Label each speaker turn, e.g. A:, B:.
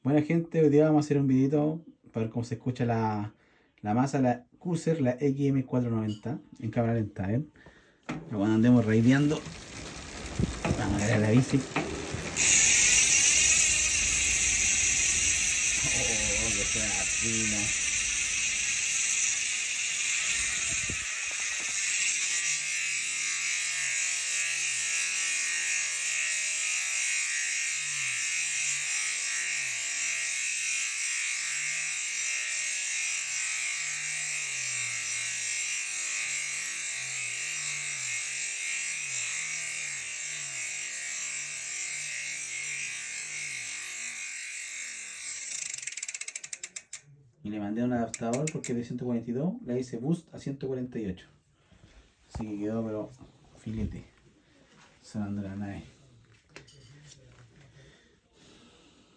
A: Bueno gente, hoy día vamos a hacer un videito para ver cómo se escucha la masa, la Cursor, la XM490 en cámara lenta, ¿eh? Pero cuando andemos raideando, vamos a ver a la bici. Oh, que suena fino. Y le mandé un adaptador porque es de 142, le hice boost a 148. Así que quedó pero filete. Sonando la nave.